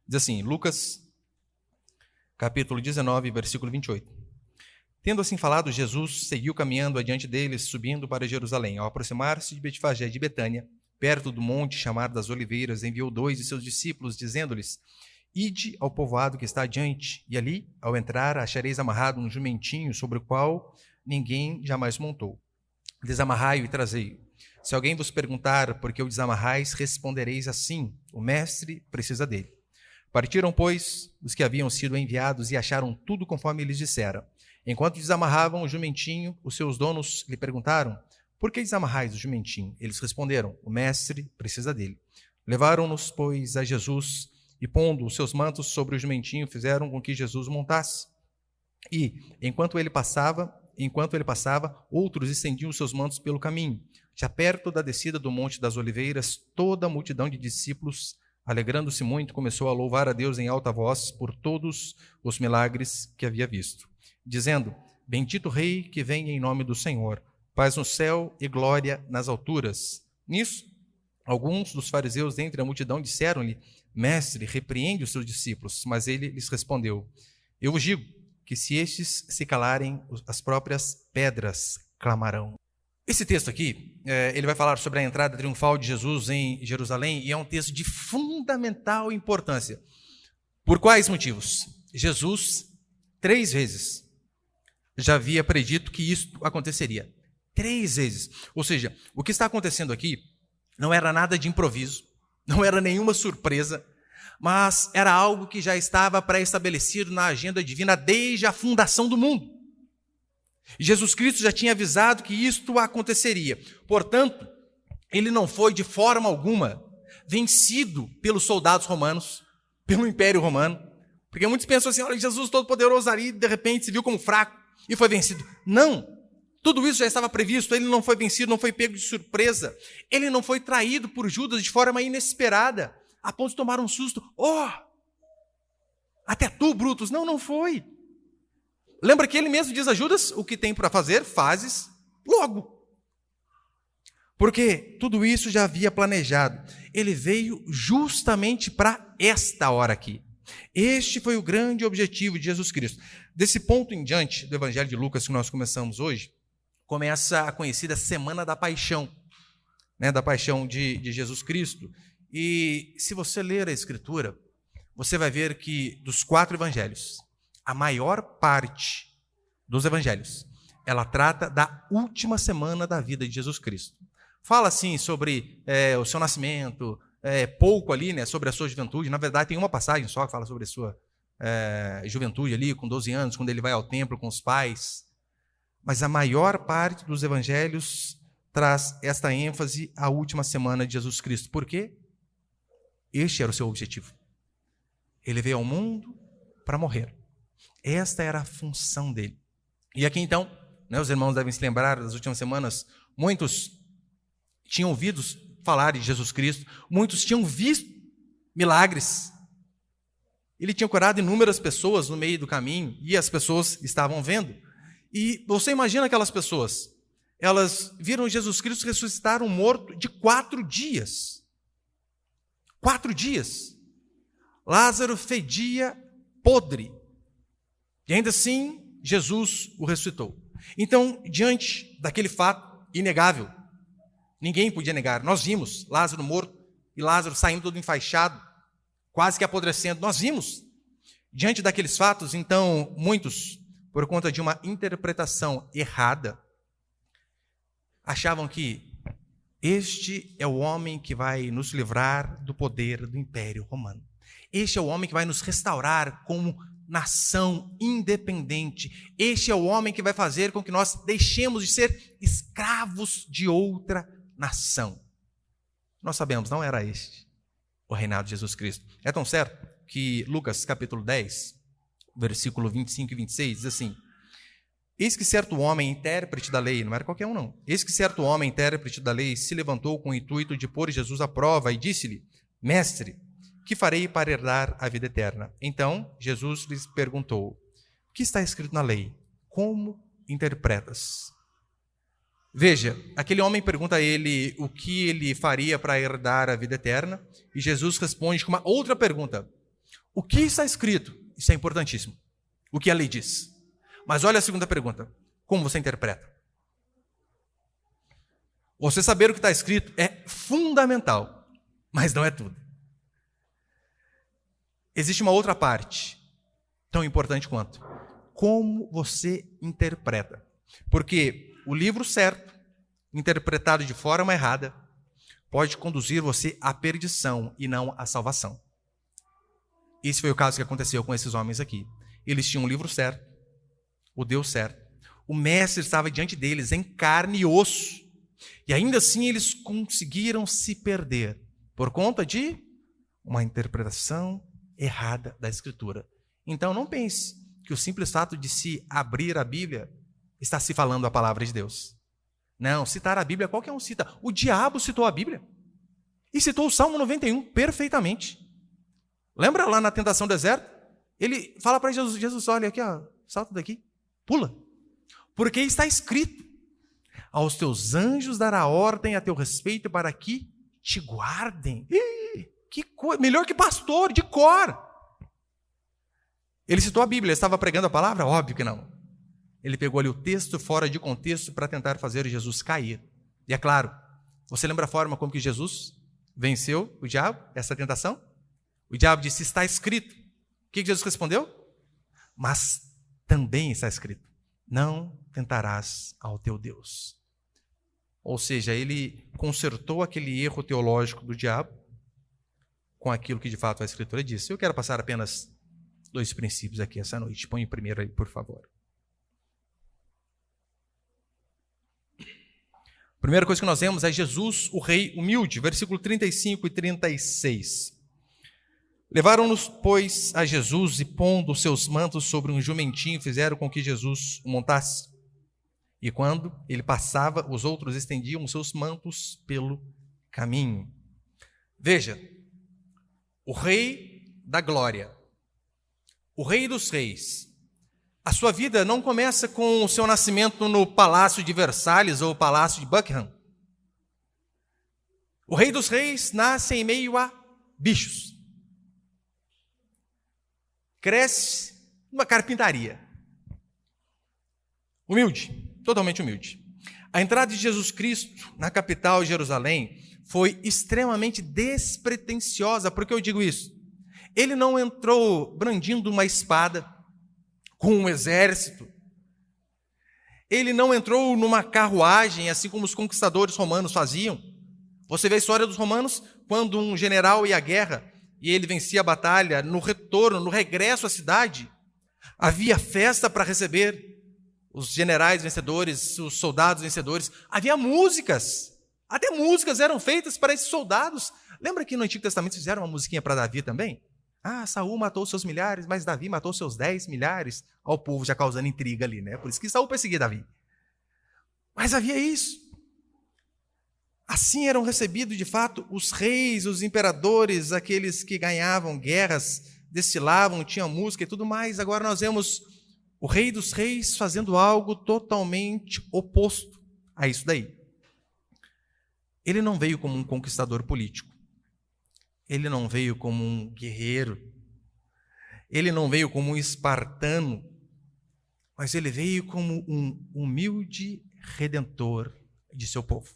Diz assim, Lucas, capítulo 19, versículo 28. Tendo assim falado, Jesus seguiu caminhando adiante deles, subindo para Jerusalém. Ao aproximar-se de Betfagé de Betânia, perto do monte chamado das Oliveiras, enviou 2 de seus discípulos, dizendo-lhes: Ide ao povoado que está adiante, e ali, ao entrar, achareis amarrado um jumentinho sobre o qual ninguém jamais montou. Desamarrai-o e trazei-o. Se alguém vos perguntar por que o desamarrais, respondereis assim: o mestre precisa dele. Partiram, pois, os que haviam sido enviados e acharam tudo conforme lhes disseram. Enquanto desamarravam o jumentinho, os seus donos lhe perguntaram: por que desamarrais o jumentinho? Eles responderam: o mestre precisa dele. Levaram-nos, pois, a Jesus e, pondo os seus mantos sobre o jumentinho, fizeram com que Jesus montasse. E, enquanto ele passava, outros estendiam os seus mantos pelo caminho. Já perto da descida do Monte das Oliveiras, toda a multidão de discípulos, alegrando-se muito, começou a louvar a Deus em alta voz por todos os milagres que havia visto, dizendo: Bendito o Rei que vem em nome do Senhor, paz no céu e glória nas alturas. Nisso, alguns dos fariseus dentre a multidão disseram-lhe: Mestre, repreende os seus discípulos. Mas ele lhes respondeu: Eu vos digo que se estes se calarem, as próprias pedras clamarão. Esse texto aqui, ele vai falar sobre a entrada triunfal de Jesus em Jerusalém, e é um texto de fundamental importância. Por quais motivos? Jesus, 3 vezes, já havia predito que isto aconteceria. 3 vezes. Ou seja, o que está acontecendo aqui não era nada de improviso, não era nenhuma surpresa, mas era algo que já estava pré-estabelecido na agenda divina desde a fundação do mundo. E Jesus Cristo já tinha avisado que isto aconteceria. Portanto, ele não foi de forma alguma vencido pelos soldados romanos, pelo Império Romano, porque muitos pensam assim: olha, Jesus Todo-Poderoso ali, de repente se viu como fraco e foi vencido. Não! Tudo isso já estava previsto, ele não foi vencido, não foi pego de surpresa. Ele não foi traído por Judas de forma inesperada, a ponto de tomar um susto. Oh! Até tu, Brutus. Não foi. Lembra que ele mesmo diz a Judas: o que tem para fazer, fazes logo. Porque tudo isso já havia planejado. Ele veio justamente para esta hora aqui. Este foi o grande objetivo de Jesus Cristo. Desse ponto em diante do Evangelho de Lucas que nós começamos hoje, começa a conhecida Semana da Paixão, da Paixão de Jesus Cristo. E se você ler a Escritura, você vai ver que dos 4 evangelhos, a maior parte dos evangelhos, ela trata da última semana da vida de Jesus Cristo. Fala assim sobre o seu nascimento, pouco ali, sobre a sua juventude. Na verdade, tem uma passagem só que fala sobre a sua juventude ali, com 12 anos, quando ele vai ao templo com os pais. Mas a maior parte dos evangelhos traz esta ênfase à última semana de Jesus Cristo. Por quê? Este era o seu objetivo. Ele veio ao mundo para morrer. Esta era a função dele. E aqui então, os irmãos devem se lembrar das últimas semanas, muitos tinham ouvido falar de Jesus Cristo, muitos tinham visto milagres. Ele tinha curado inúmeras pessoas no meio do caminho, e as pessoas estavam vendo. E você imagina aquelas pessoas, elas viram Jesus Cristo ressuscitar um morto de 4 dias. 4 dias. Lázaro fedia podre. E ainda assim, Jesus o ressuscitou. Então, diante daquele fato inegável, ninguém podia negar. Nós vimos Lázaro morto e Lázaro saindo todo enfaixado, quase que apodrecendo. Nós vimos. Diante daqueles fatos, então, muitos, por conta de uma interpretação errada, achavam que este é o homem que vai nos livrar do poder do Império Romano. Este é o homem que vai nos restaurar como nação independente. Este é o homem que vai fazer com que nós deixemos de ser escravos de outra nação. Nós sabemos, não era este o reinado de Jesus Cristo. É tão certo que Lucas capítulo 10, versículo 25 e 26, diz assim: Eis que certo homem, intérprete da lei, não era qualquer um não, eis que certo homem, intérprete da lei, se levantou com o intuito de pôr Jesus à prova e disse-lhe: Mestre, que farei para herdar a vida eterna? Então Jesus lhes perguntou: O que está escrito na lei? Como interpretas? Veja, aquele homem pergunta a ele o que ele faria para herdar a vida eterna, e Jesus responde com uma outra pergunta: O que está escrito? Isso é importantíssimo. O que a lei diz. Mas olha a segunda pergunta. Como você interpreta? Você saber o que está escrito é fundamental, mas não é tudo. Existe uma outra parte, tão importante quanto. Como você interpreta. Porque o livro certo, interpretado de forma errada, pode conduzir você à perdição e não à salvação. Esse foi o caso que aconteceu com esses homens aqui. Eles tinham um livro certo, o Deus certo. O mestre estava diante deles em carne e osso. E ainda assim eles conseguiram se perder por conta de uma interpretação errada da Escritura. Então não pense que o simples fato de se abrir a Bíblia está se falando a palavra de Deus. Não, citar a Bíblia qualquer um cita. O diabo citou a Bíblia. E citou o Salmo 91 perfeitamente. Lembra lá na tentação do deserto? Ele fala para Jesus, Jesus, olha aqui, ó, salta daqui, pula. Porque está escrito, aos teus anjos dará ordem a teu respeito para que te guardem. Que coisa, melhor que pastor, de cor. Ele citou a Bíblia, ele estava pregando a palavra? Óbvio que não. Ele pegou ali o texto fora de contexto para tentar fazer Jesus cair. E é claro, você lembra a forma como que Jesus venceu o diabo, essa tentação? O diabo disse, está escrito. O que Jesus respondeu? Mas também está escrito, não tentarás ao teu Deus. Ou seja, ele consertou aquele erro teológico do diabo com aquilo que de fato a Escritura disse. Eu quero passar apenas 2 princípios aqui essa noite. Põe o primeiro aí, por favor. A primeira coisa que nós vemos é Jesus, o rei humilde, versículo 35 e 36. Levaram-nos, pois, a Jesus e pondo os seus mantos sobre um jumentinho, fizeram com que Jesus o montasse. E quando ele passava, os outros estendiam os seus mantos pelo caminho. Veja, o rei da glória, o rei dos reis, a sua vida não começa com o seu nascimento no palácio de Versalhes ou palácio de Buckingham. O rei dos reis nasce em meio a bichos. Cresce numa carpintaria. Humilde. Totalmente humilde. A entrada de Jesus Cristo na capital Jerusalém foi extremamente despretensiosa. Por que eu digo isso? Ele não entrou brandindo uma espada com um exército. Ele não entrou numa carruagem, assim como os conquistadores romanos faziam. Você vê a história dos romanos, quando um general ia à guerra e ele vencia a batalha, no retorno, no regresso à cidade, havia festa para receber os generais vencedores, os soldados vencedores, havia músicas, até músicas eram feitas para esses soldados. Lembra que no Antigo Testamento fizeram uma musiquinha para Davi também? Saul matou seus milhares, mas Davi matou seus 10 milhares. Olha o povo já causando intriga ali, né? Por isso que Saul perseguia Davi. Mas havia isso. Assim eram recebidos, de fato, os reis, os imperadores, aqueles que ganhavam guerras, destilavam, tinham música e tudo mais. Agora nós vemos o rei dos reis fazendo algo totalmente oposto a isso daí. Ele não veio como um conquistador político. Ele não veio como um guerreiro. Ele não veio como um espartano. Mas ele veio como um humilde redentor de seu povo.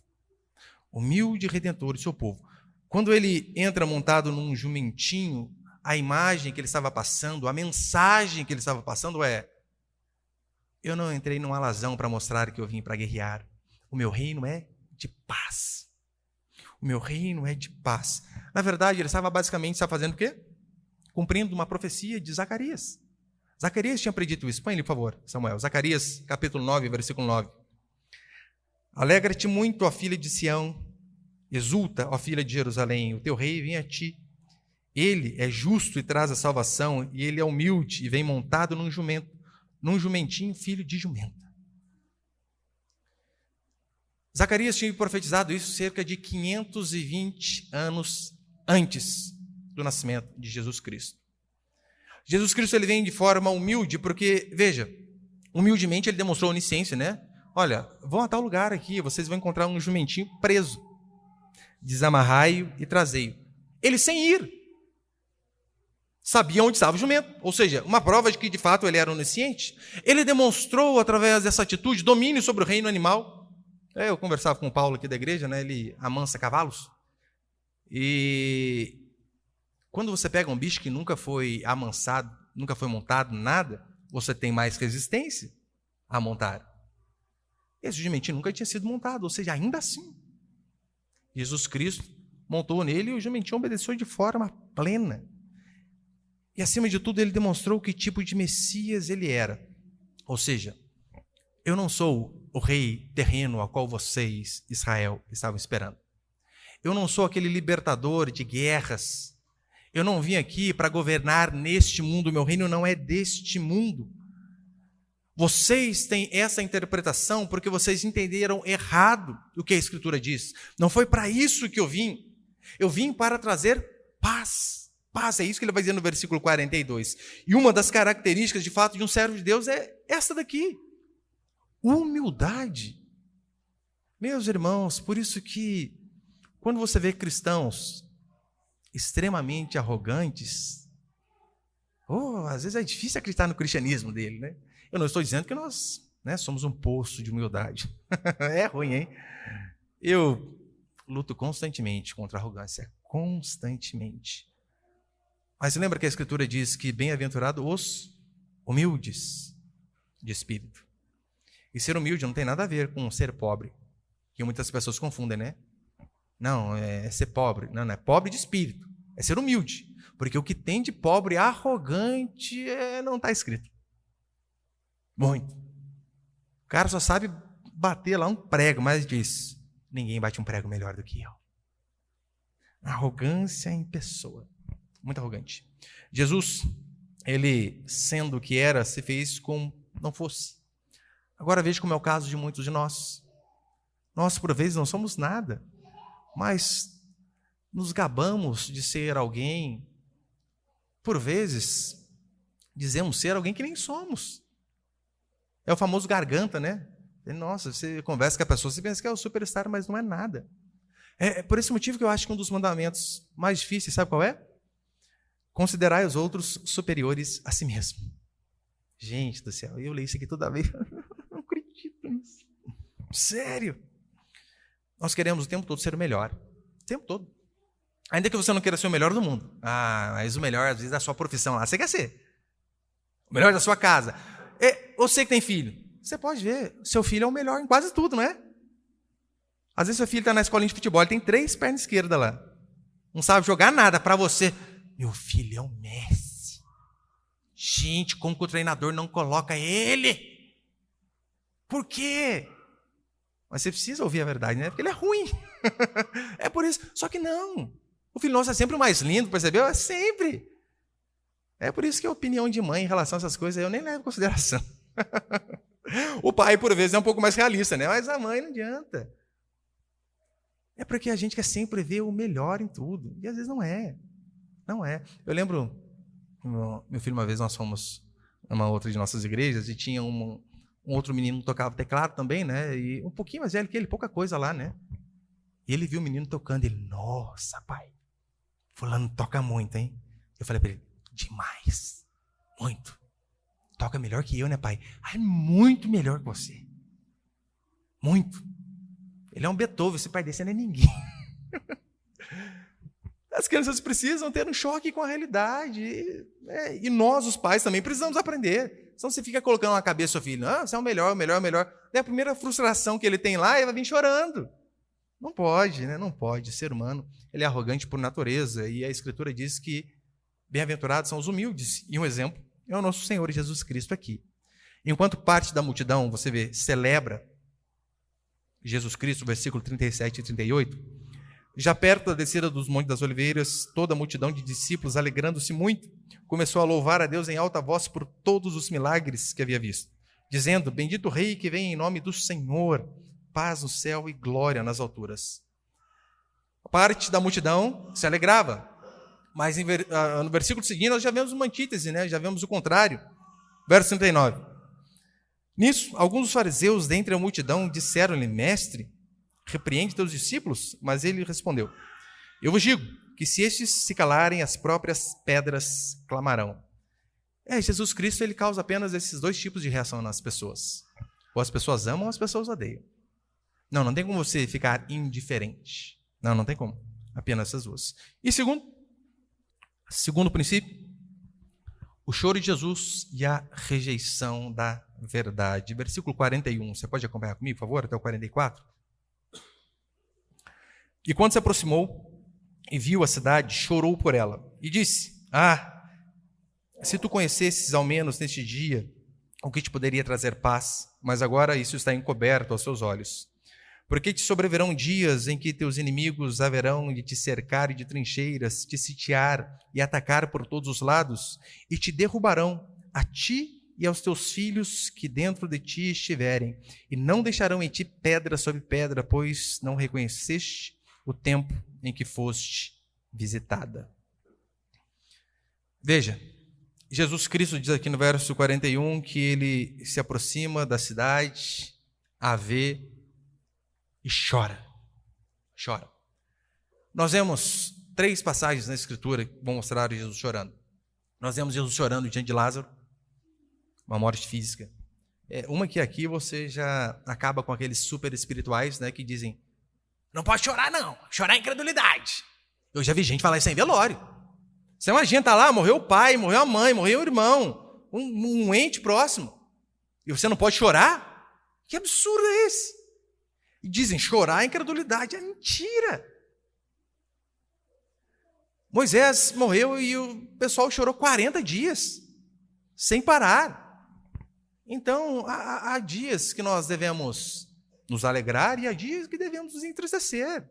Humilde redentor de seu povo. Quando ele entra montado num jumentinho, a imagem que ele estava passando, a mensagem que ele estava passando é: eu não entrei num alazão para mostrar que eu vim para guerrear. O meu reino é de paz. O meu reino é de paz. Na verdade, ele estava basicamente fazendo o quê? Cumprindo uma profecia de Zacarias. Zacarias tinha predito isso. Põe ali, por favor, Samuel. Zacarias, capítulo 9, versículo 9. Alegra-te muito, ó filha de Sião. Exulta, ó filha de Jerusalém. O teu rei vem a ti. Ele é justo e traz a salvação, e ele é humilde e vem montado num jumentinho, filho de jumenta. Zacarias tinha profetizado isso cerca de 520 anos antes do nascimento de Jesus Cristo. Jesus Cristo ele vem de forma humilde, porque, veja, humildemente ele demonstrou onisciência, né? Olha, vão a tal lugar aqui, vocês vão encontrar um jumentinho preso. Desamarrai-o e trazei-o. Ele sem ir sabia onde estava o jumento, ou seja, uma prova de que de fato ele era onisciente. Ele demonstrou através dessa atitude domínio sobre o reino animal. Eu conversava com o Paulo aqui da igreja, né? Ele amansa cavalos. E quando você pega um bicho que nunca foi amansado, nunca foi montado, nada, você tem mais resistência a montar. Esse jumentinho nunca tinha sido montado, ou seja, ainda assim, Jesus Cristo montou nele e o jumentinho obedeceu de forma plena. E acima de tudo, ele demonstrou que tipo de Messias ele era. Ou seja, eu não sou o rei terreno a qual vocês, Israel, estavam esperando. Eu não sou aquele libertador de guerras. Eu não vim aqui para governar neste mundo. Meu reino não é deste mundo. Vocês têm essa interpretação porque vocês entenderam errado o que a Escritura diz. Não foi para isso que eu vim. Eu vim para trazer paz. Paz, é isso que ele vai dizer no versículo 42. E uma das características, de fato, de um servo de Deus é essa daqui. Humildade. Meus irmãos, por isso que quando você vê cristãos extremamente arrogantes, às vezes é difícil acreditar no cristianismo dele, né? Eu não estou dizendo que nós, somos um poço de humildade. É ruim, hein? Eu luto constantemente contra a arrogância, constantemente. Mas lembra que a Escritura diz que bem-aventurados os humildes de espírito. E ser humilde não tem nada a ver com ser pobre, que muitas pessoas confundem, né? Não, é ser pobre. Não é pobre de espírito, é ser humilde. Porque o que tem de pobre arrogante não está escrito. Muito. O cara só sabe bater lá um prego, mas diz, ninguém bate um prego melhor do que eu. Arrogância em pessoa. Muito arrogante. Jesus, ele sendo o que era, se fez como não fosse. Agora veja como é o caso de muitos de nós. Nós, por vezes, não somos nada, mas nos gabamos de ser alguém. Por vezes, dizemos ser alguém que nem somos. É o famoso garganta, né? Nossa, você conversa com a pessoa, você pensa que é o superstar, mas não é nada. É por esse motivo que eu acho que um dos mandamentos mais difíceis, sabe qual é? Considerai os outros superiores a si mesmo. Gente do céu, eu leio isso aqui toda vez. Não acredito nisso. Sério. Nós queremos o tempo todo ser o melhor. O tempo todo. Ainda que você não queira ser o melhor do mundo. Mas o melhor, às vezes, da sua profissão lá. Você quer ser. O melhor da sua casa. Você que tem filho. Você pode ver. Seu filho é o melhor em quase tudo, não é? Às vezes seu filho está na escolinha de futebol. Ele tem 3 pernas esquerdas lá. Não sabe jogar nada para você. Meu filho é o Messi. Gente, como que o treinador não coloca ele? Por quê? Mas você precisa ouvir a verdade, né? Porque ele é ruim. É por isso. Só que não. O filho nosso é sempre o mais lindo, percebeu? É sempre. É por isso que a opinião de mãe em relação a essas coisas eu nem levo em consideração. O pai, por vezes, é um pouco mais realista, né? Mas a mãe não adianta. É porque a gente quer sempre ver o melhor em tudo. E às vezes não é. Não é. Eu lembro, meu filho, uma vez nós fomos numa outra de nossas igrejas e tinha um outro menino que tocava teclado também, né? E um pouquinho mais velho que ele, pouca coisa lá, né? E ele viu o menino tocando, ele, nossa, pai, fulano toca muito, hein? Eu falei para ele, demais, muito. Toca melhor que eu, né, pai? Ai, muito melhor que você. Muito. Ele é um Beethoven, esse pai desse não é ninguém. As crianças precisam ter um choque com a realidade. E nós, os pais, também precisamos aprender. Senão você fica colocando na cabeça do seu filho, você é o melhor, o melhor, o melhor. Daí a primeira frustração que ele tem lá, ele vai vir chorando. Não pode, né? Não pode. O ser humano, ele é arrogante por natureza. E a Escritura diz que bem-aventurados são os humildes. E um exemplo é o nosso Senhor Jesus Cristo aqui. Enquanto parte da multidão, você vê, celebra Jesus Cristo, versículo 37 e 38, já perto da descida dos Montes das Oliveiras, toda a multidão de discípulos, alegrando-se muito, começou a louvar a Deus em alta voz por todos os milagres que havia visto, dizendo, bendito o Rei que vem em nome do Senhor, paz no céu e glória nas alturas. A parte da multidão se alegrava, mas no versículo seguinte nós já vemos uma antítese, né? Já vemos o contrário. Verso 39. Nisso, alguns dos fariseus dentre a multidão disseram-lhe, mestre, repreende teus discípulos? Mas ele respondeu, Eu vos digo que se estes se calarem, as próprias pedras clamarão. Jesus Cristo, ele causa apenas esses dois tipos de reação nas pessoas. Ou as pessoas amam ou as pessoas odeiam. Não tem como você ficar indiferente. Não tem como. Apenas essas duas. E segundo princípio, o choro de Jesus e a rejeição da verdade. Versículo 41, você pode acompanhar comigo, por favor, até o 44? E quando se aproximou e viu a cidade, chorou por ela e disse: se tu conhecesses ao menos neste dia o que te poderia trazer paz, mas agora isso está encoberto aos seus olhos. Porque te sobrevirão dias em que teus inimigos haverão de te cercar de trincheiras, te sitiar e atacar por todos os lados, e te derrubarão, a ti e aos teus filhos que dentro de ti estiverem, e não deixarão em ti pedra sobre pedra, pois não reconheceste o tempo em que foste visitada. Veja, Jesus Cristo diz aqui no verso 41 que ele se aproxima da cidade, a vê e chora. Nós vemos 3 passagens na Escritura que vão mostrar Jesus chorando. Nós vemos Jesus chorando diante de Lázaro, uma morte física. Uma que aqui você já acaba com aqueles super espirituais, né, que dizem: não pode chorar não, chorar é incredulidade. Eu já vi gente falar isso em velório. Você imagina, tá lá, morreu o pai, morreu a mãe, morreu o irmão, um ente próximo, e você não pode chorar? Que absurdo é esse? E dizem, chorar é incredulidade. É mentira. Moisés morreu e o pessoal chorou 40 dias, sem parar. Então, há dias que nós devemos nos alegrar e há dias que devemos nos entristecer.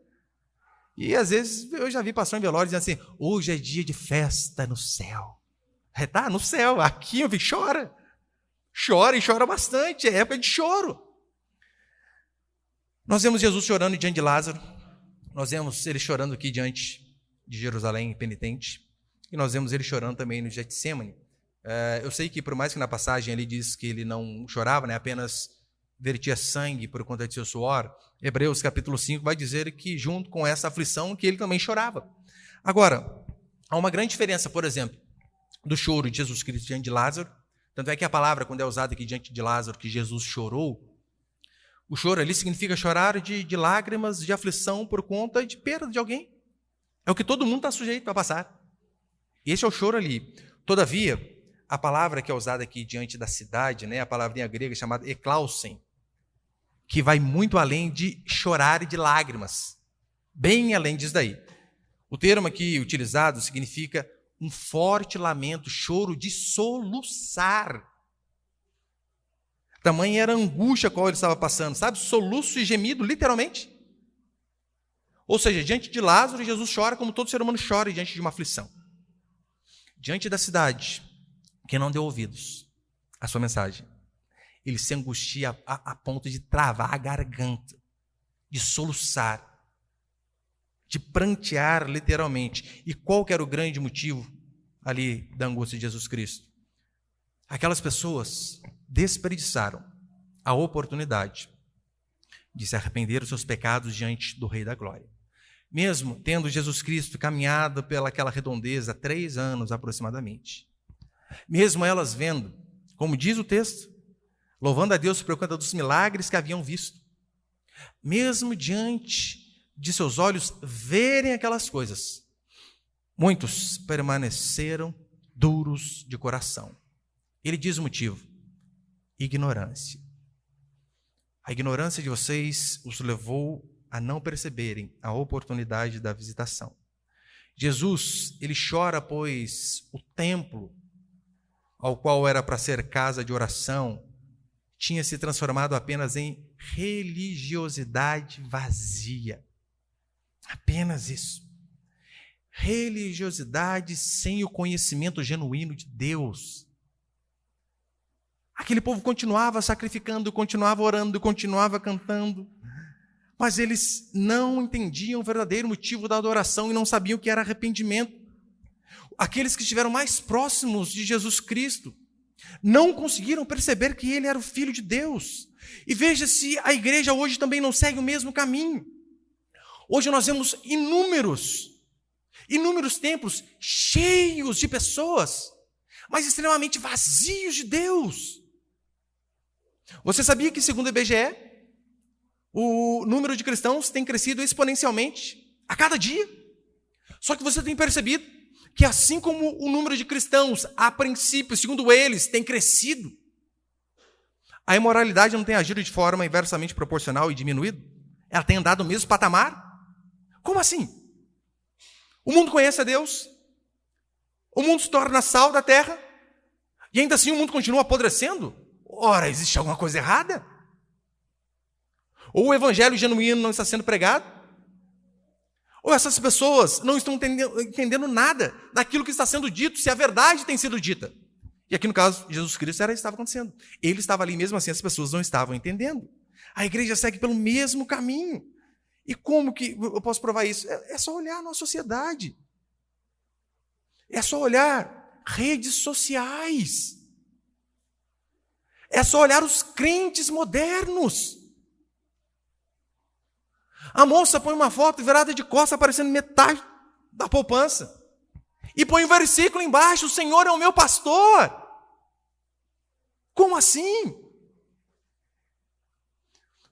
E às vezes eu já vi pastor em velório dizendo assim: hoje é dia de festa no céu. Tá no céu, aqui meu filho chora. Chora e chora bastante, é época de choro. Nós vemos Jesus chorando diante de Lázaro, nós vemos ele chorando aqui diante de Jerusalém penitente, e nós vemos ele chorando também no Getsêmani. Eu sei que por mais que na passagem ele diz que ele não chorava, né, apenas vertia sangue por conta de seu suor, Hebreus capítulo 5 vai dizer que junto com essa aflição que ele também chorava. Agora, há uma grande diferença, por exemplo, do choro de Jesus Cristo diante de Lázaro. Tanto é que a palavra, quando é usada aqui diante de Lázaro, que Jesus chorou, o choro ali significa chorar de lágrimas, de aflição por conta de perda de alguém. É o que todo mundo está sujeito a passar. Esse é o choro ali. Todavia, a palavra que é usada aqui diante da cidade, né, a palavrinha grega chamada eklausen, que vai muito além de chorar de lágrimas, bem além disso daí. O termo aqui utilizado significa um forte lamento, choro de soluçar. Tamanha era a angústia a qual ele estava passando, sabe? Soluço e gemido, literalmente. Ou seja, diante de Lázaro, Jesus chora como todo ser humano chora diante de uma aflição. Diante da cidade, que não deu ouvidos à sua mensagem, ele se angustia a ponto de travar a garganta, de soluçar, de prantear literalmente. E qual que era o grande motivo ali da angústia de Jesus Cristo? Aquelas pessoas desperdiçaram a oportunidade de se arrepender dos seus pecados diante do Rei da Glória. Mesmo tendo Jesus Cristo caminhado pelaquela redondeza 3 anos aproximadamente, mesmo elas vendo, como diz o texto, louvando a Deus por conta dos milagres que haviam visto, mesmo diante de seus olhos verem aquelas coisas, muitos permaneceram duros de coração. Ele diz o motivo: ignorância. A ignorância de vocês os levou a não perceberem a oportunidade da visitação. Jesus, ele chora, pois o templo, ao qual era para ser casa de oração, tinha se transformado apenas em religiosidade vazia. Apenas isso. Religiosidade sem o conhecimento genuíno de Deus. Aquele povo continuava sacrificando, continuava orando, continuava cantando, mas eles não entendiam o verdadeiro motivo da adoração e não sabiam o que era arrependimento. Aqueles que estiveram mais próximos de Jesus Cristo não conseguiram perceber que ele era o Filho de Deus. E veja se a igreja hoje também não segue o mesmo caminho. Hoje nós vemos inúmeros Inúmeros templos cheios de pessoas, mas extremamente vazios de Deus. Você sabia que, segundo o IBGE, o número de cristãos tem crescido exponencialmente a cada dia? Só que você tem percebido que, assim como o número de cristãos, a princípio, segundo eles, tem crescido, a imoralidade não tem agido de forma inversamente proporcional e diminuído? Ela tem andado no mesmo patamar? Como assim? O mundo conhece a Deus, o mundo se torna sal da terra, e ainda assim o mundo continua apodrecendo? Ora, existe alguma coisa errada? Ou o evangelho genuíno não está sendo pregado? Ou essas pessoas não estão entendendo nada daquilo que está sendo dito, se a verdade tem sido dita? E aqui no caso, Jesus Cristo era isso que estava acontecendo. Ele estava ali, mesmo assim as pessoas não estavam entendendo. A igreja segue pelo mesmo caminho. E como que eu posso provar isso? É só olhar a nossa sociedade. É só olhar redes sociais. É só olhar os crentes modernos. A moça põe uma foto virada de costas, aparecendo metade da poupança. E põe um versículo embaixo: o Senhor é o meu pastor. Como assim?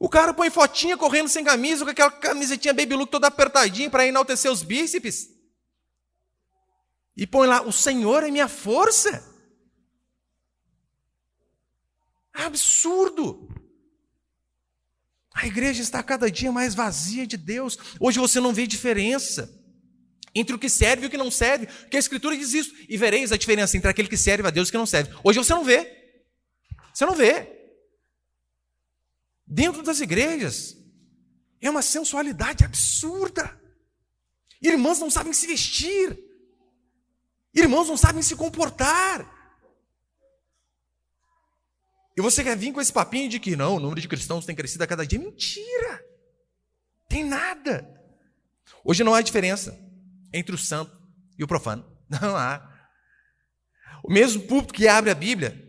O cara põe fotinha correndo sem camisa, com aquela camisetinha baby look toda apertadinha para enaltecer os bíceps. E põe lá: o Senhor é minha força. É absurdo. A igreja está cada dia mais vazia de Deus. Hoje você não vê diferença entre o que serve e o que não serve, porque a Escritura diz isso: e vereis a diferença entre aquele que serve a Deus e o que não serve. Hoje você não vê. Você não vê. Dentro das igrejas é uma sensualidade absurda. Irmãos não sabem se vestir. Irmãos não sabem se comportar. E você quer vir com esse papinho de que não, o número de cristãos tem crescido a cada dia? Mentira! Tem nada. Hoje não há diferença entre o santo e o profano. Não há. O mesmo púlpito que abre a Bíblia,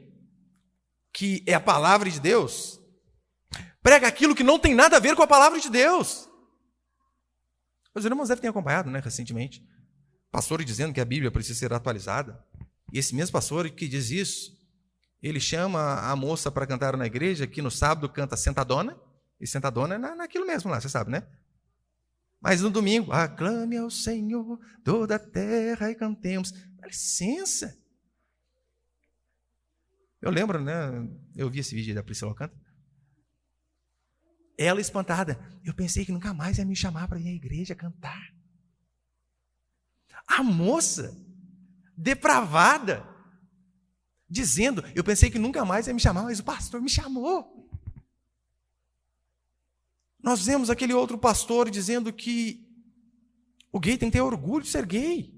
que é a palavra de Deus, prega aquilo que não tem nada a ver com a palavra de Deus. Os irmãos devem ter acompanhado, recentemente, pastores dizendo que a Bíblia precisa ser atualizada. E esse mesmo pastor que diz isso, ele chama a moça para cantar na igreja, que no sábado canta sentadona, e sentadona é naquilo mesmo lá, você sabe, né? Mas no domingo, aclame ao Senhor toda a terra e cantemos. Dá licença. Eu lembro, eu vi esse vídeo da Priscila Alcântara. Ela espantada: eu pensei que nunca mais ia me chamar para ir à igreja cantar. A moça, depravada, dizendo: eu pensei que nunca mais ia me chamar, mas o pastor me chamou. Nós vemos aquele outro pastor dizendo que o gay tem que ter orgulho de ser gay.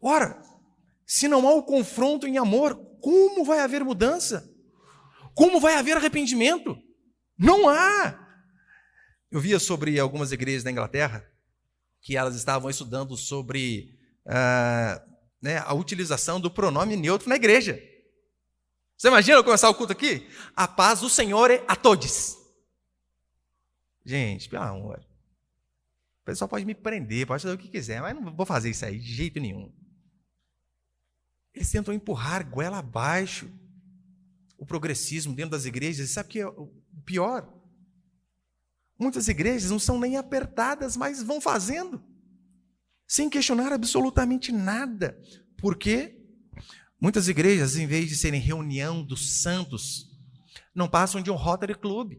Ora, se não há o confronto em amor, como vai haver mudança? Como vai haver arrependimento? Não há. Eu via sobre algumas igrejas da Inglaterra que elas estavam estudando sobre a utilização do pronome neutro na igreja. Você imagina eu começar o culto aqui? A paz do Senhor é a todos. Gente, pelo amor. O pessoal pode me prender, pode fazer o que quiser, mas não vou fazer isso aí de jeito nenhum. Eles tentam empurrar goela abaixo o progressismo dentro das igrejas. E sabe o que é o pior? Muitas igrejas não são nem apertadas, mas vão fazendo, sem questionar absolutamente nada. Por quê? Muitas igrejas, em vez de serem reunião dos santos, não passam de um Rotary Club,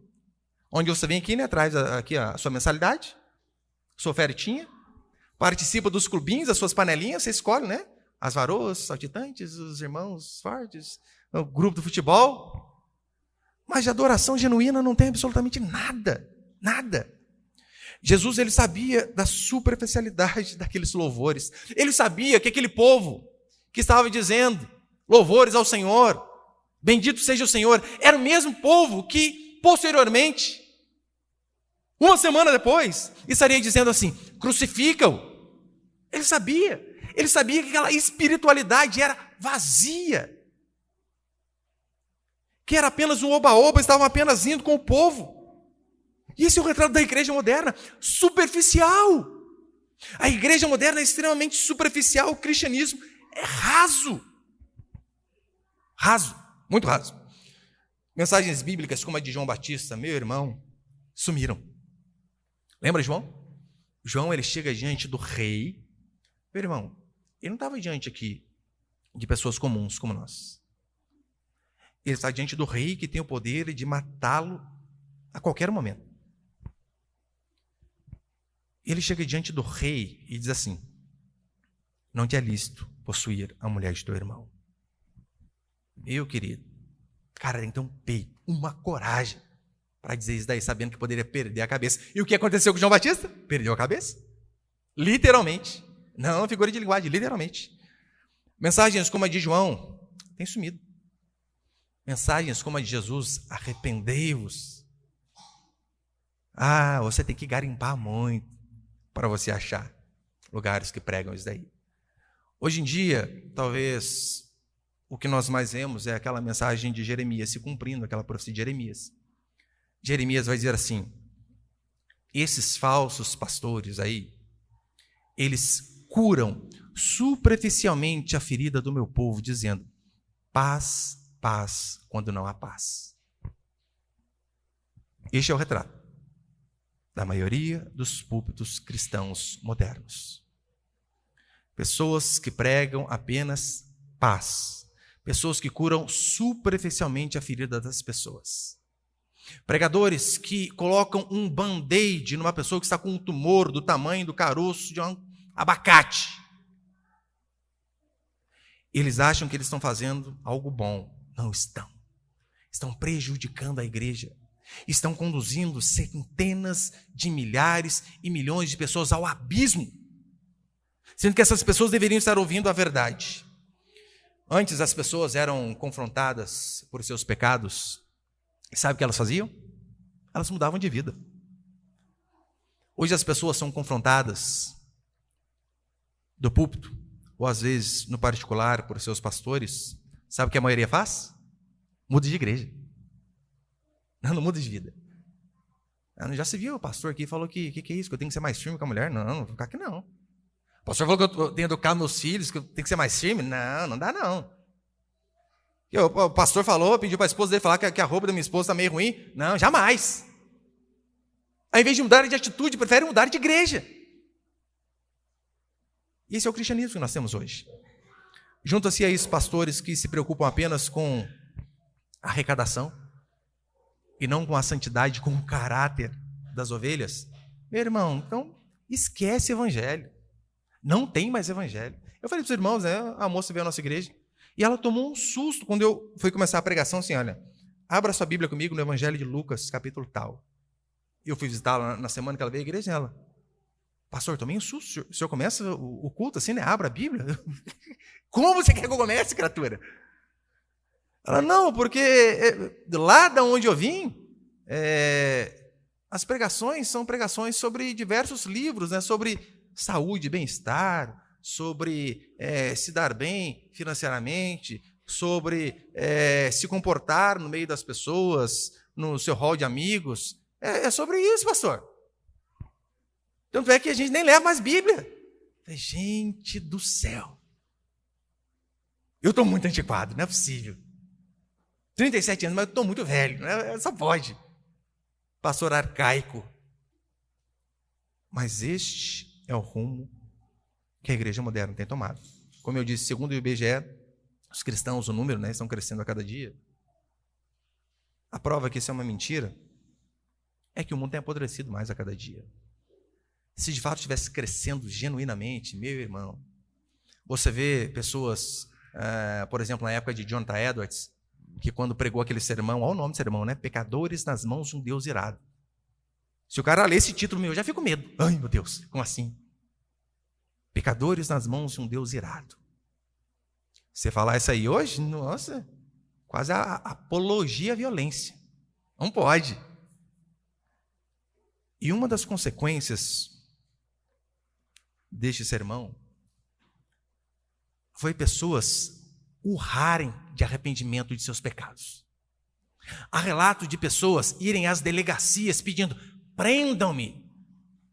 onde você vem aqui, traz aqui a sua mensalidade, sua ofertinha, participa dos clubinhos, das suas panelinhas, você escolhe, as varoas, os saltitantes, os irmãos fortes, o grupo do futebol. Mas de adoração genuína não tem absolutamente nada, nada. Jesus, ele sabia da superficialidade daqueles louvores. Ele sabia que aquele povo que estava dizendo louvores ao Senhor, bendito seja o Senhor, era o mesmo povo que, posteriormente, uma semana depois, estaria dizendo assim: crucifica-o. Ele sabia que aquela espiritualidade era vazia, que era apenas um oba-oba, estavam apenas indo com o povo. E esse é o retrato da igreja moderna, superficial. A igreja moderna é extremamente superficial, o cristianismo é raso. Raso, muito raso. Mensagens bíblicas como a de João Batista, meu irmão, sumiram. Lembra João? João, ele chega diante do rei. Meu irmão, ele não estava diante aqui de pessoas comuns como nós. Ele está diante do rei que tem o poder de matá-lo a qualquer momento. Ele chega diante do rei e diz assim: não te é lícito possuir a mulher de teu irmão. Meu querido, cara, tem que ter um peito, uma coragem para dizer isso daí, sabendo que poderia perder a cabeça. E o que aconteceu com João Batista? Perdeu a cabeça. Literalmente. Não, figura de linguagem, literalmente. Mensagens como a de João têm sumido. Mensagens como a de Jesus, arrependei-vos. Você tem que garimpar muito para você achar lugares que pregam isso daí. Hoje em dia, talvez o que nós mais vemos é aquela mensagem de Jeremias se cumprindo, aquela profecia de Jeremias. Jeremias vai dizer assim: esses falsos pastores aí, eles curam superficialmente a ferida do meu povo, dizendo paz, paz, quando não há paz. Este é o retrato da maioria dos púlpitos cristãos modernos. Pessoas que pregam apenas paz. Pessoas que curam superficialmente a ferida das pessoas. Pregadores que colocam um band-aid numa pessoa que está com um tumor do tamanho do caroço de um abacate. Eles acham que eles estão fazendo algo bom. Não estão. Estão prejudicando a igreja. Estão conduzindo centenas de milhares e milhões de pessoas ao abismo, sendo que essas pessoas deveriam estar ouvindo a verdade. Antes as pessoas eram confrontadas por seus pecados, e sabe o que elas faziam? Elas mudavam de vida. Hoje as pessoas são confrontadas do púlpito, ou às vezes no particular por seus pastores. Sabe o que a maioria faz? Muda de igreja. Não muda de vida. Já se viu o pastor aqui falou que é isso, que eu tenho que ser mais firme com a mulher? Não vou ficar aqui não. O pastor falou que eu tenho que educar meus filhos, que eu tenho que ser mais firme? Não dá não. O pastor falou, pediu para a esposa dele falar que a roupa da minha esposa está meio ruim? Não, jamais. Ao invés de mudar de atitude, prefere mudar de igreja. E esse é o cristianismo que nós temos hoje. Junta-se a isso pastores que se preocupam apenas com a arrecadação, e não com a santidade, com o caráter das ovelhas. Meu irmão, então esquece evangelho. Não tem mais evangelho. Eu falei para os irmãos, a moça veio à nossa igreja, e ela tomou um susto quando eu fui começar a pregação, assim, olha, abra sua Bíblia comigo no Evangelho de Lucas, capítulo tal. E eu fui visitá-la na semana que ela veio à igreja, e ela, pastor, tomei um susto, o senhor começa o culto assim, né? Abra a Bíblia. Como você quer que eu comece, criatura? Ela, não, porque lá de onde eu vim, as pregações são pregações sobre diversos livros, né? Sobre saúde, bem-estar, sobre se dar bem financeiramente, sobre se comportar no meio das pessoas, no seu hall de amigos. É sobre isso, pastor. Tanto é que a gente nem leva mais Bíblia. Gente do céu. Eu estou muito antiquado, não é possível. 37 anos, mas eu estou muito velho, só pode. Pastor arcaico. Mas este é o rumo que a igreja moderna tem tomado. Como eu disse, segundo o IBGE, os cristãos, o número, né, estão crescendo a cada dia. A prova que isso é uma mentira é que o mundo tem apodrecido mais a cada dia. Se de fato estivesse crescendo genuinamente, meu irmão, você vê pessoas, por exemplo, na época de Jonathan Edwards, que quando pregou aquele sermão, olha o nome do sermão, né? Pecadores nas mãos de um Deus irado. Se o cara lê esse título, eu já fico com medo. Ai, meu Deus, como assim? Pecadores nas mãos de um Deus irado. Você falar isso aí hoje, nossa, quase a apologia à violência. Não pode. E uma das consequências deste sermão foi pessoas urrarem de arrependimento de seus pecados. Há relatos de pessoas irem às delegacias pedindo, prendam-me.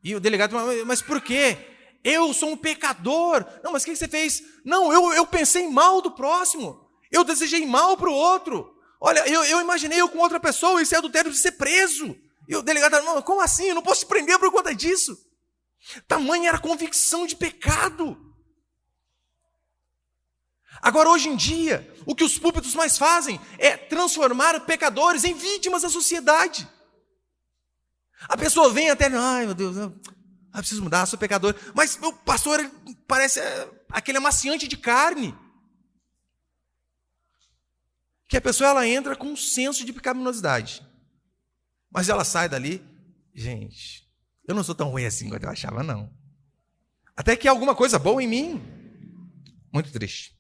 E o delegado, mas por quê? Eu sou um pecador. Não, mas o que você fez? Não, eu pensei mal do próximo. Eu desejei mal para o outro. Olha, eu imaginei eu com outra pessoa, esse adultério de ser preso. E o delegado, não, como assim? Eu não posso te prender por conta disso. Tamanha era a convicção de pecado. Agora, hoje em dia, o que os púlpitos mais fazem é transformar pecadores em vítimas da sociedade. A pessoa vem até, ai meu Deus, eu preciso mudar, sou pecador. Mas o pastor ele parece aquele amaciante de carne. Que a pessoa ela entra com um senso de pecaminosidade. Mas ela sai dali, gente, eu não sou tão ruim assim quanto eu achava, não. Até que há alguma coisa boa em mim. Muito triste.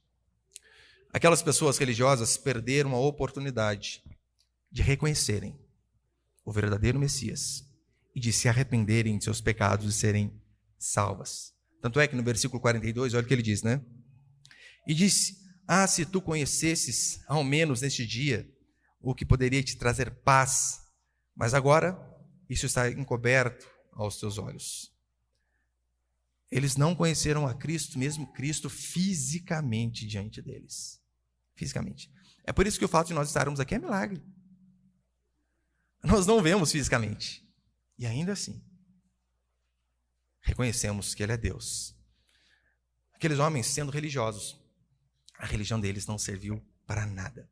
Aquelas pessoas religiosas perderam a oportunidade de reconhecerem o verdadeiro Messias e de se arrependerem de seus pecados e serem salvas. Tanto é que no versículo 42, olha o que ele diz, né? E disse, se tu conhecesses, ao menos neste dia, o que poderia te trazer paz, mas agora isso está encoberto aos teus olhos. Eles não conheceram a Cristo, mesmo Cristo fisicamente diante deles. Fisicamente. É por isso que o fato de nós estarmos aqui é milagre. Nós não vemos fisicamente. E ainda assim, reconhecemos que Ele é Deus. Aqueles homens, sendo religiosos, a religião deles não serviu para nada.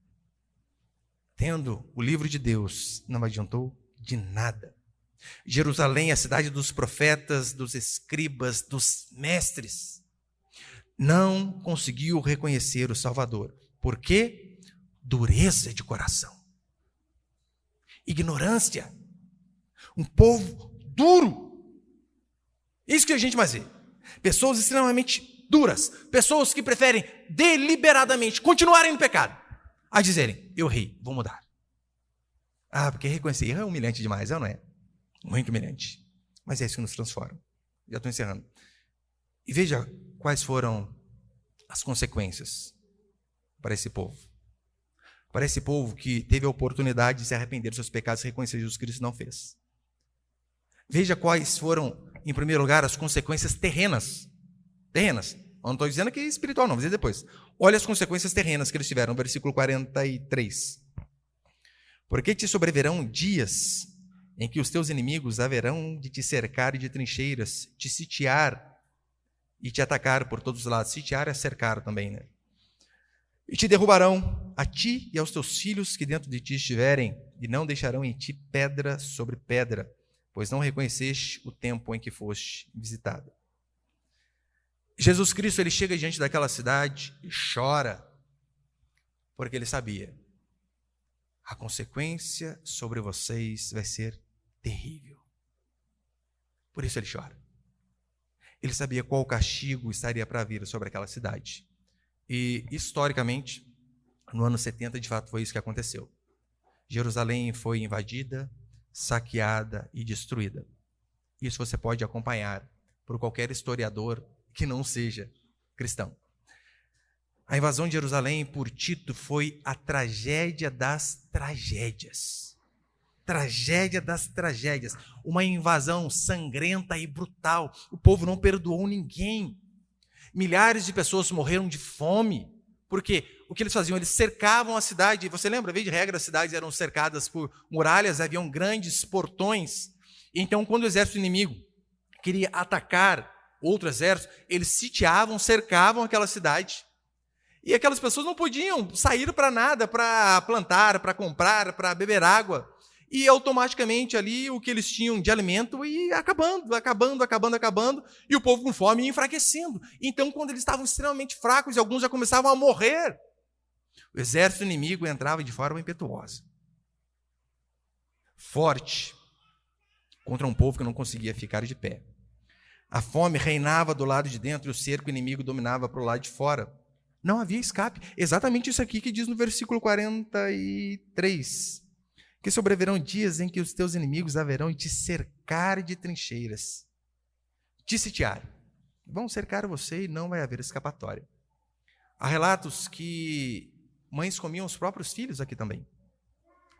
Tendo o livro de Deus, não adiantou de nada. Jerusalém é a cidade dos profetas, dos escribas, dos mestres. Não conseguiu reconhecer o Salvador. Por quê? Dureza de coração. Ignorância. Um povo duro. Isso que a gente mais vê. Pessoas extremamente duras. Pessoas que preferem deliberadamente continuarem no pecado. A dizerem, eu errei, vou mudar. Porque reconhecer erro é humilhante demais, não é? Muito humilhante. Mas é isso que nos transforma. Já estou encerrando. E veja quais foram as consequências para esse povo. Para esse povo que teve a oportunidade de se arrepender dos seus pecados e reconhecer Jesus Cristo não fez. Veja quais foram, em primeiro lugar, as consequências terrenas. Terrenas. Eu não estou dizendo que é espiritual, não, vou dizer depois. Olha as consequências terrenas que eles tiveram, versículo 43. Porque te sobrevirão dias em que os teus inimigos haverão de te cercar de trincheiras, te sitiar e te atacar por todos os lados. Sitiar é cercar também, né? E te derrubarão, a ti e aos teus filhos que dentro de ti estiverem, e não deixarão em ti pedra sobre pedra, pois não reconheceste o tempo em que foste visitado. Jesus Cristo, ele chega diante daquela cidade e chora, porque ele sabia, a consequência sobre vocês vai ser terrível. Por isso ele chora. Ele sabia qual castigo estaria para vir sobre aquela cidade. E, historicamente, no ano 70, de fato, foi isso que aconteceu. Jerusalém foi invadida, saqueada e destruída. Isso você pode acompanhar por qualquer historiador que não seja cristão. A invasão de Jerusalém por Tito foi a tragédia das tragédias. Tragédia das tragédias. Uma invasão sangrenta e brutal. O povo não perdoou ninguém. Milhares de pessoas morreram de fome. Por quê? O que eles faziam? Eles cercavam a cidade. Você lembra? Vez de regra, as cidades eram cercadas por muralhas, haviam grandes portões. Então, quando o exército inimigo queria atacar outro exército, eles sitiavam, cercavam aquela cidade. E aquelas pessoas não podiam sair para nada, para plantar, para comprar, para beber água. E automaticamente ali o que eles tinham de alimento ia acabando, e o povo com fome ia enfraquecendo. Então, quando eles estavam extremamente fracos e alguns já começavam a morrer, o exército inimigo entrava de forma impetuosa, forte, contra um povo que não conseguia ficar de pé. A fome reinava do lado de dentro e o cerco inimigo dominava para o lado de fora. Não havia escape. Exatamente isso aqui que diz no versículo 43. Que sobrevirão dias em que os teus inimigos haverão de te cercar de trincheiras, te sitiar. Vão cercar você e não vai haver escapatória. Há relatos que mães comiam os próprios filhos aqui também.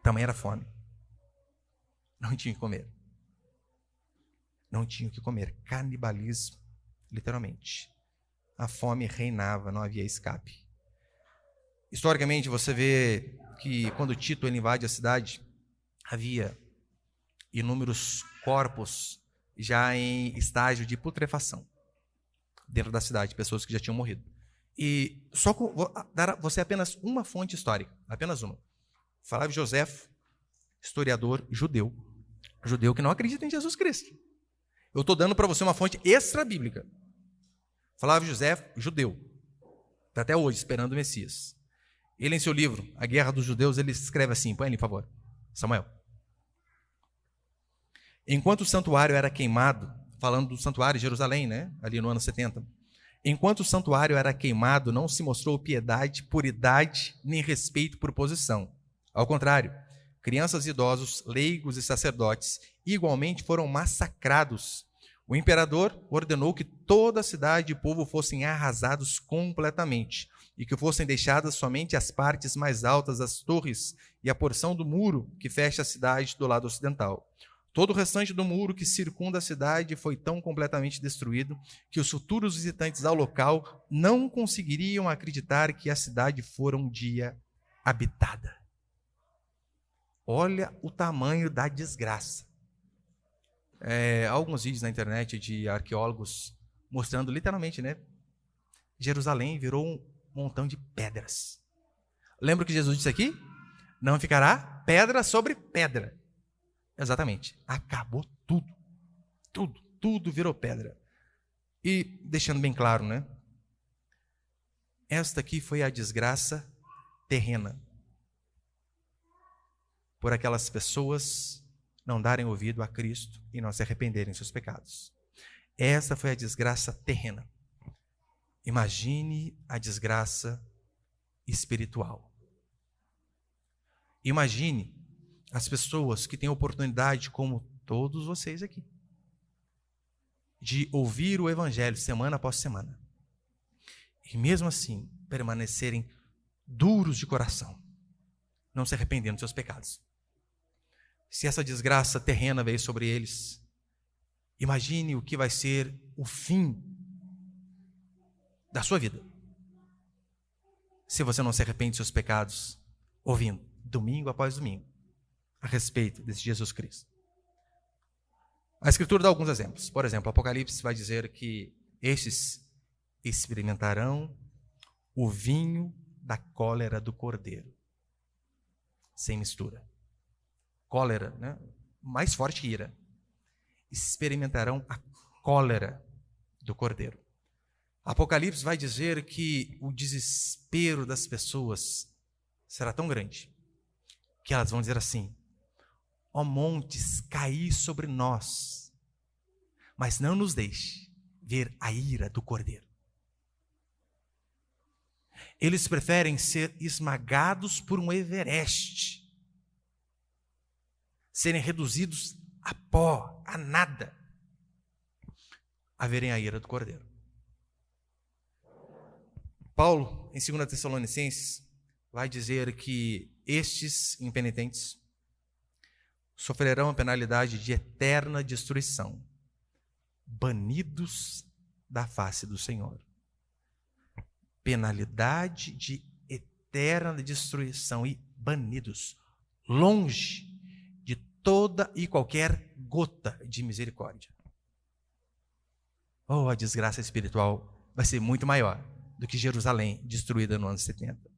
Também era fome. Não tinham que comer. Não tinham que comer. Canibalismo. literalmente. A fome reinava, não havia escape. Historicamente, você vê que quando Tito ele invade a cidade, havia inúmeros corpos já em estágio de putrefação dentro da cidade, pessoas que já tinham morrido. E só vou dar a você apenas uma fonte histórica, apenas uma. Flávio Joséfo, historiador judeu que não acredita em Jesus Cristo. Eu estou dando para você uma fonte extra-bíblica. Flávio Joséfo, judeu, está até hoje esperando o Messias. Ele, em seu livro, A Guerra dos Judeus, ele escreve assim, põe ali, por favor, Samuel. Enquanto o santuário era queimado, falando do santuário de Jerusalém, né? Ali no ano 70. Enquanto o santuário era queimado, não se mostrou piedade por idade, nem respeito por posição. Ao contrário, crianças e idosos, leigos e sacerdotes, igualmente foram massacrados. O imperador ordenou que toda a cidade e o povo fossem arrasados completamente, e que fossem deixadas somente as partes mais altas das torres e a porção do muro que fecha a cidade do lado ocidental. Todo o restante do muro que circunda a cidade foi tão completamente destruído que os futuros visitantes ao local não conseguiriam acreditar que a cidade fora um dia habitada. Olha o tamanho da desgraça. Há alguns vídeos na internet de arqueólogos mostrando literalmente, né? Jerusalém virou um montão de pedras. Lembra o que Jesus disse aqui? Não ficará pedra sobre pedra. Exatamente. Acabou tudo. Tudo virou pedra. E deixando bem claro, né? Esta aqui foi a desgraça terrena. Por aquelas pessoas não darem ouvido a Cristo e não se arrependerem de seus pecados. Essa foi a desgraça terrena. Imagine a desgraça espiritual. Imagine as pessoas que têm oportunidade, como todos vocês aqui, de ouvir o Evangelho semana após semana. E mesmo assim, permanecerem duros de coração, não se arrependendo dos seus pecados. Se essa desgraça terrena veio sobre eles, imagine o que vai ser o fim da sua vida. Se você não se arrepende dos seus pecados, ouvindo, domingo após domingo, a respeito desse Jesus Cristo. A Escritura dá alguns exemplos. Por exemplo, Apocalipse vai dizer que estes experimentarão o vinho da cólera do Cordeiro, sem mistura. Cólera, né? Mais forte que ira. Experimentarão a cólera do Cordeiro. Apocalipse vai dizer que o desespero das pessoas será tão grande que elas vão dizer assim: ó montes, caí sobre nós, mas não nos deixe ver a ira do Cordeiro. Eles preferem ser esmagados por um Everest, serem reduzidos a pó, a nada, a verem a ira do Cordeiro. Paulo, em 2 Tessalonicenses, vai dizer que estes impenitentes sofrerão a penalidade de eterna destruição, banidos da face do Senhor. Penalidade de eterna destruição e banidos, longe de toda e qualquer gota de misericórdia. Oh, a desgraça espiritual vai ser muito maior do que Jerusalém destruída no ano 70.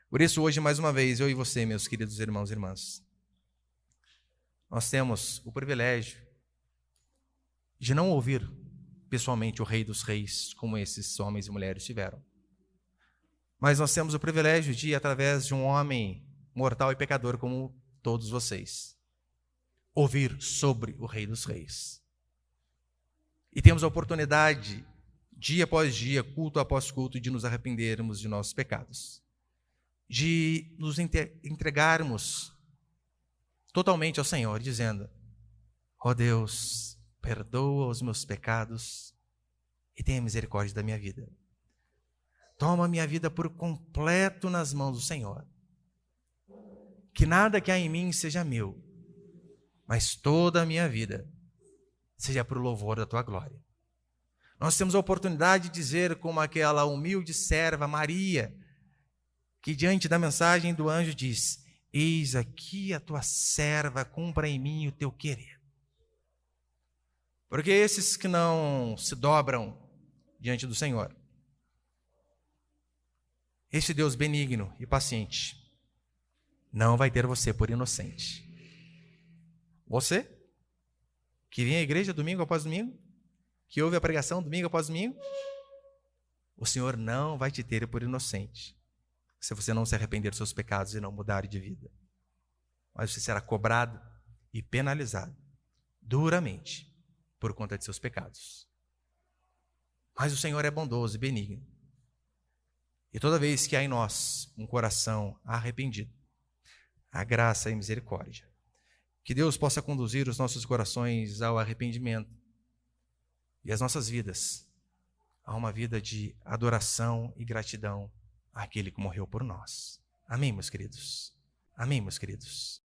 Por isso, hoje, mais uma vez, eu e você, meus queridos irmãos e irmãs, nós temos o privilégio de não ouvir pessoalmente o Rei dos Reis, como esses homens e mulheres tiveram. Mas nós temos o privilégio de, através de um homem mortal e pecador como todos vocês, ouvir sobre o Rei dos Reis. E temos a oportunidade, dia após dia, culto após culto, de nos arrependermos de nossos pecados, de nos entregarmos totalmente ao Senhor, dizendo: ó Deus, perdoa os meus pecados e tenha misericórdia da minha vida. Toma a minha vida por completo nas mãos do Senhor. Que nada que há em mim seja meu, mas toda a minha vida seja para o louvor da tua glória. Nós temos a oportunidade de dizer como aquela humilde serva Maria, que diante da mensagem do anjo diz: eis aqui a tua serva, cumpra em mim o teu querer. Porque esses que não se dobram diante do Senhor, esse Deus benigno e paciente, não vai ter você por inocente. Você, que vem à igreja domingo após domingo, que ouve a pregação domingo após domingo, o Senhor não vai te ter por inocente, se você não se arrepender dos seus pecados e não mudar de vida. Mas você será cobrado e penalizado duramente por conta de seus pecados. Mas o Senhor é bondoso e benigno. E toda vez que há em nós um coração arrependido, há graça e misericórdia. Que Deus possa conduzir os nossos corações ao arrependimento e as nossas vidas a uma vida de adoração e gratidão àquele que morreu por nós. Amém, meus queridos? Amém, meus queridos?